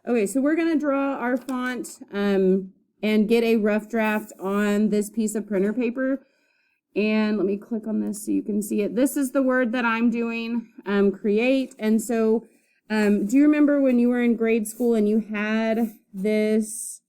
Okay, so we're gonna draw our font and get a rough draft on this piece of printer paper. And let me click on this so you can see it. This is the word that I'm doing, create. And so, do you remember when you were in grade school and you had this,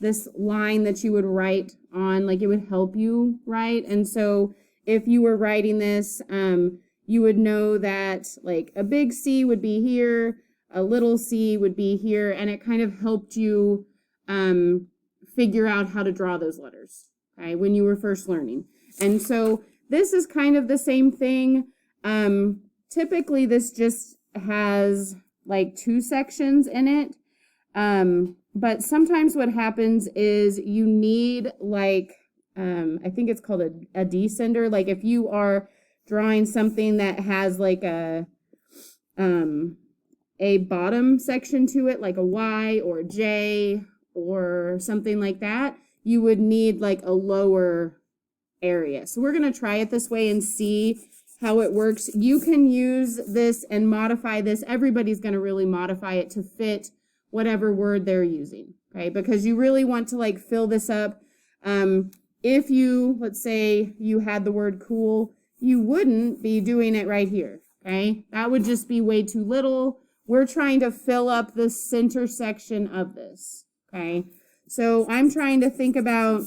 this line that you would write on, like it would help you write? And so if you were writing this, you would know that like a big C would be here, a little c would be here, and it kind of helped you figure out how to draw those letters, okay, when you were first learning. And so this is kind of the same thing. Typically this just has like 2 sections in it, but sometimes what happens is you need like, I think it's called a descender. Like if you are drawing something that has like a bottom section to it, like a Y or a J or something like that, you would need like a lower area. So we're going to try it this way and see how it works. You can use this and modify this. Everybody's going to really modify it to fit whatever word they're using, okay? Because you really want to like fill this up. If you, let's say you had the word cool, you wouldn't be doing it right here, okay? That would just be way too little. We're trying to fill up the center section of this, okay? So I'm trying to think about,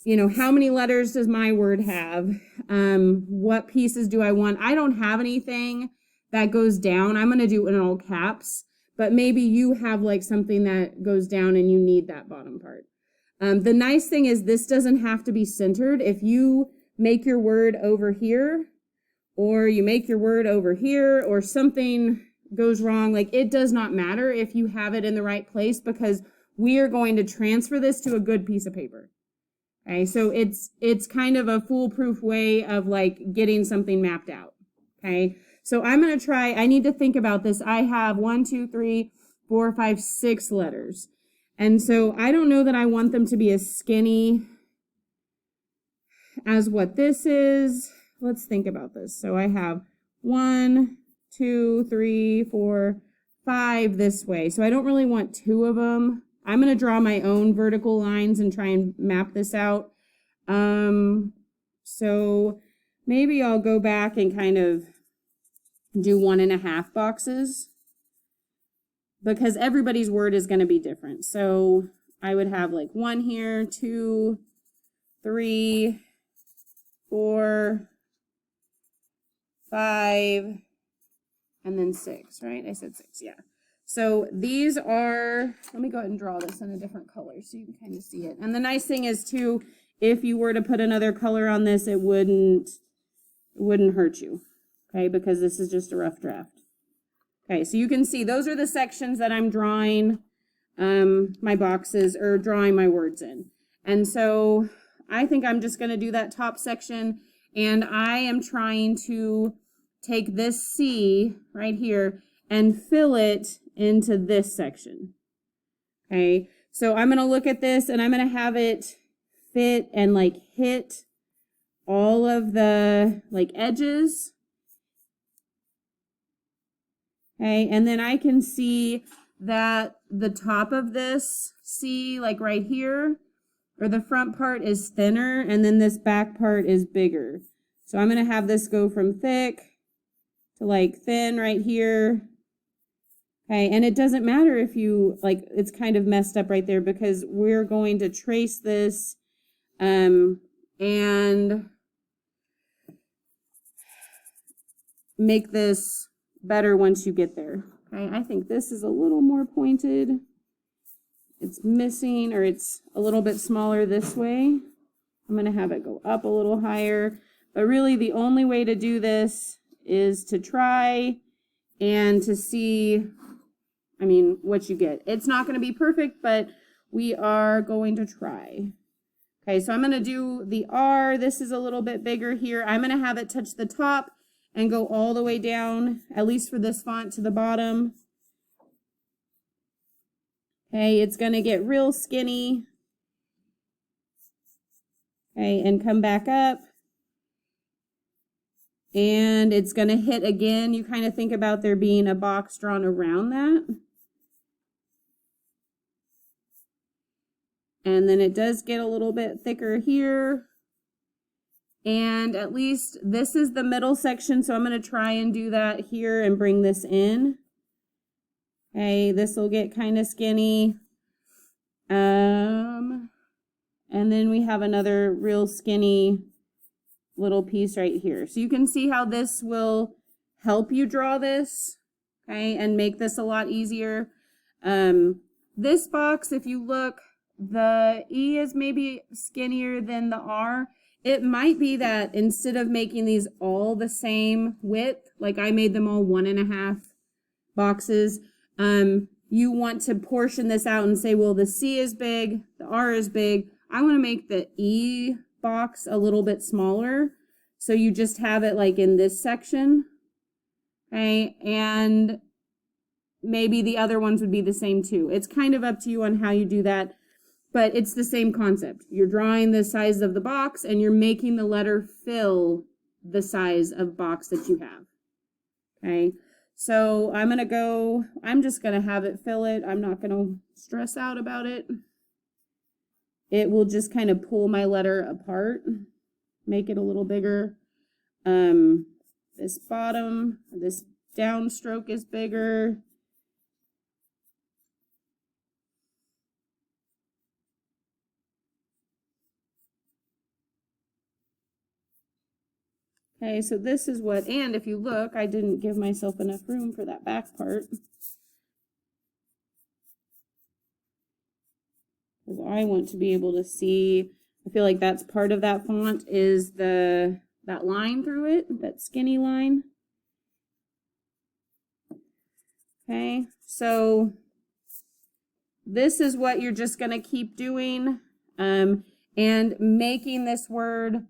you know, how many letters does my word have? What pieces do I want? I don't have anything that goes down. I'm going to do it in all caps, but maybe you have like something that goes down and you need that bottom part. The nice thing is this doesn't have to be centered. If you make your word over here, or you make your word over here, or something goes wrong, like it does not matter if you have it in the right place, because we are going to transfer this to a good piece of paper. Okay, so it's kind of a foolproof way of like getting something mapped out. Okay, so I'm going to try, I need to think about this. I have 1, 2, 3, 4, 5, 6 letters. And so I don't know that I want them to be as skinny as what this is. Let's think about this. So I have 1, 2, 3, 4, 5 this way. So I don't really want 2 of them. I'm going to draw my own vertical lines and try and map this out. So maybe I'll go back and kind of do 1.5 boxes, because everybody's word is going to be different. So I would have like 1 here, 2, 3, 4, 5, and then 6, right? I said 6, yeah. So these are, let me go ahead and draw this in a different color so you can kind of see it. And the nice thing is too, if you were to put another color on this, it wouldn't hurt you, okay? Because this is just a rough draft. Okay, so you can see those are the sections that I'm drawing my boxes, or drawing my words in. And so I think I'm just going to do that top section, and I am trying to take this C right here and fill it into this section. Okay, so I'm going to look at this and I'm going to have it fit and like hit all of the like edges. Okay, and then I can see that the top of this C, like right here, or the front part is thinner, and then this back part is bigger. So I'm going to have this go from thick to like thin right here. Okay, and it doesn't matter if you, like, it's kind of messed up right there, because we're going to trace this and make this better once you get there. Okay, I think this is a little more pointed. It's missing, or it's a little bit smaller this way. I'm going to have it go up a little higher. But really the only way to do this is to try and to see, I mean, what you get. It's not going to be perfect, but we are going to try. Okay, so I'm going to do the R. This is a little bit bigger here. I'm going to have it touch the top and go all the way down, at least for this font, to the bottom. Okay, it's going to get real skinny. Okay, and come back up. And it's going to hit again. You kind of think about there being a box drawn around that. And then it does get a little bit thicker here. And at least this is the middle section, so I'm going to try and do that here and bring this in. Okay, this will get kind of skinny. And then we have another real skinny little piece right here. So you can see how this will help you draw this, okay, and make this a lot easier. This box, if you look, the E is maybe skinnier than the R. It might be that instead of making these all the same width, like I made them all 1.5 boxes, you want to portion this out and say, well, the C is big, the R is big. I want to make the E box a little bit smaller. So you just have it like in this section. Okay, and maybe the other ones would be the same too. It's kind of up to you on how you do that. But it's the same concept. You're drawing the size of the box and you're making the letter fill the size of box that you have. Okay, so I'm just gonna have it fill it. I'm not gonna stress out about it. It will just kind of pull my letter apart, make it a little bigger. This downstroke is bigger. Okay, so this is what, and if you look, I didn't give myself enough room for that back part. Because I want to be able to see, I feel like that's part of that font is that line through it, that skinny line. Okay, so this is what you're just going to keep doing and making this word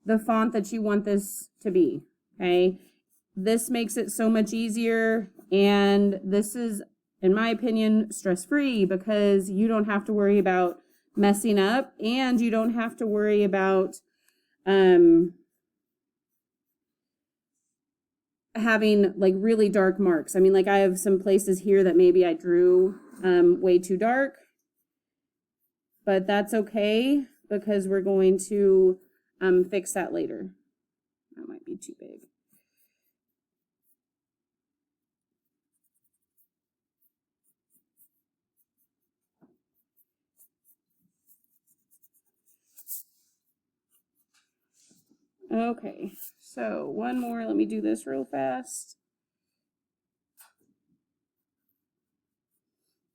the font that you want this to be, okay? This makes it so much easier, and this is, in my opinion, stress-free because you don't have to worry about messing up, and you don't have to worry about having like really dark marks. I mean, like I have some places here that maybe I drew way too dark, but that's okay because we're going to fix that later. That might be too big. Okay, so one more. Let me do this real fast.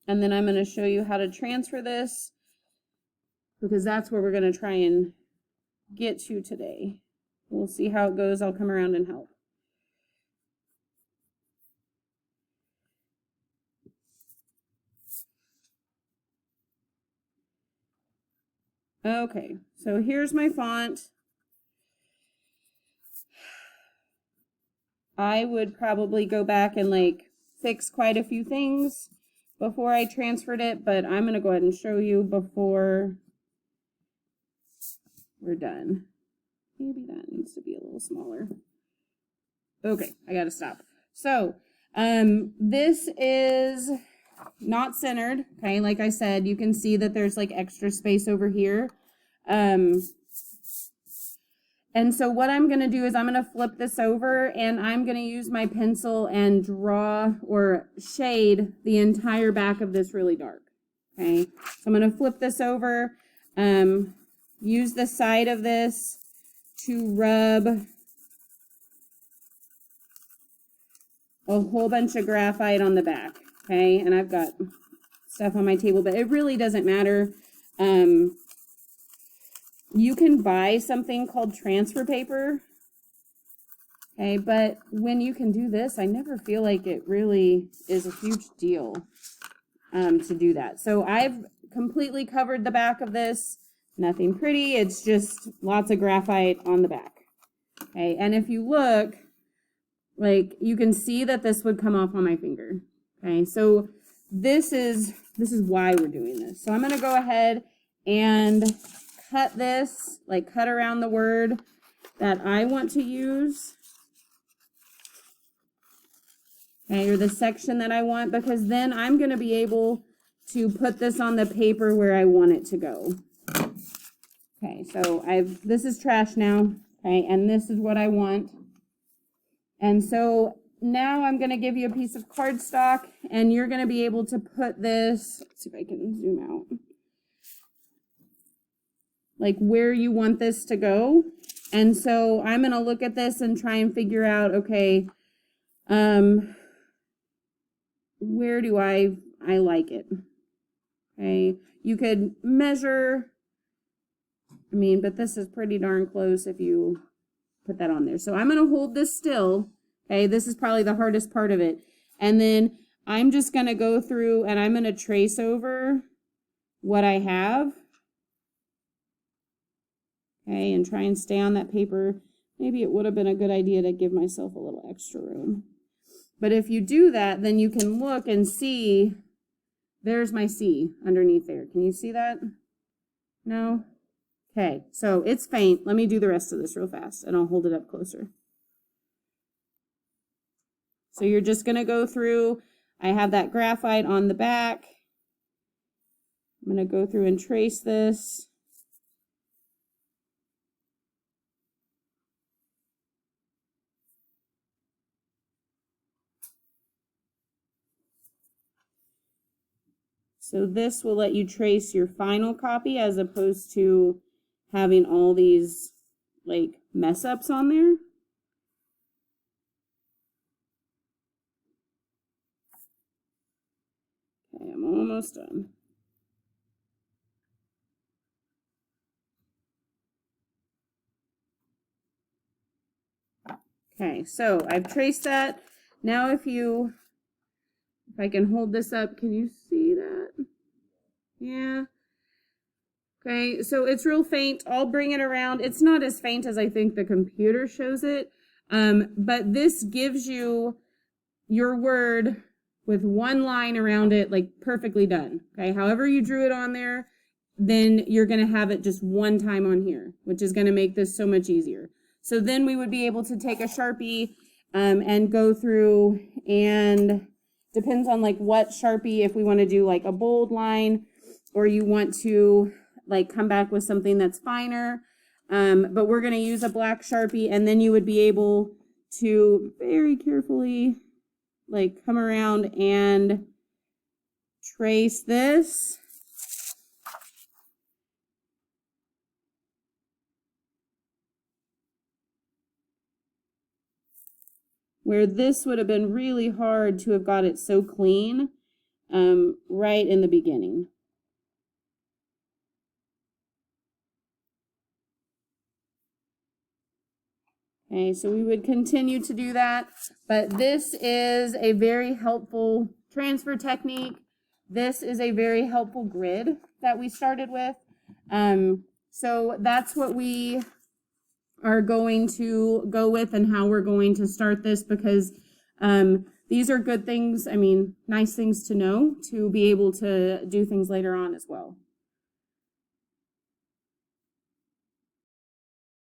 And then I'm going to show you how to transfer this because that's where we're going to try and get to today. We'll see how it goes. I'll come around and help. Okay, so here's my font. I would probably go back and like fix quite a few things before I transferred it, but I'm going to go ahead and show you before we're done. Maybe that needs to be a little smaller. Okay, I got to stop. So, this is not centered, okay? Like I said, you can see that there's like extra space over here. And so what I'm going to do is I'm going to flip this over and I'm going to use my pencil and draw or shade the entire back of this really dark. Okay, so I'm going to flip this over, use the side of this to rub a whole bunch of graphite on the back. Okay, and I've got stuff on my table, but it really doesn't matter. You can buy something called transfer paper, okay, but when you can do this, I never feel like it really is a huge deal to do that. So I've completely covered the back of this, nothing pretty, it's just lots of graphite on the back, okay, and if you look, like, you can see that this would come off on my finger, okay, so this is why we're doing this. So I'm going to go ahead and cut this, like cut around the word that I want to use. okay, or the section that I want, because then I'm going to be able to put this on the paper where I want it to go. Okay, so this is trash now, okay, and this is what I want. And so now I'm going to give you a piece of cardstock, and you're going to be able to put this, let's see if I can zoom out, like where you want this to go. And so I'm going to look at this and try and figure out, okay, where do I like it? Okay, you could measure, I mean, but this is pretty darn close if you put that on there. So I'm going to hold this still. Okay, this is probably the hardest part of it. And then I'm just going to go through and I'm going to trace over what I have. Okay, and try and stay on that paper. Maybe it would have been a good idea to give myself a little extra room. But if you do that, then you can look and see, there's my C underneath there. Can you see that? No? Okay, so it's faint. Let me do the rest of this real fast, and I'll hold it up closer. So you're just going to go through. I have that graphite on the back. I'm going to go through and trace this. So this will let you trace your final copy as opposed to having all these like mess ups on there. Okay, I'm almost done. Okay, so I've traced that. Now if I can hold this up, can you see that? Yeah. Okay, so it's real faint. I'll bring it around. It's not as faint as I think the computer shows it, but this gives you your word with one line around it, like perfectly done. Okay, however you drew it on there, then you're going to have it just one time on here, which is going to make this so much easier. So then we would be able to take a Sharpie and go through, and depends on like what Sharpie, if we want to do like a bold line or you want to like come back with something that's finer. But we're going to use a black Sharpie, and then you would be able to very carefully like come around and trace this. Where this would have been really hard to have got it so clean right in the beginning. Okay, so we would continue to do that, but this is a very helpful transfer technique. This is a very helpful grid that we started with. So that's what we are going to go with and how we're going to start this, because these are good things, I mean, nice things to know to be able to do things later on as well.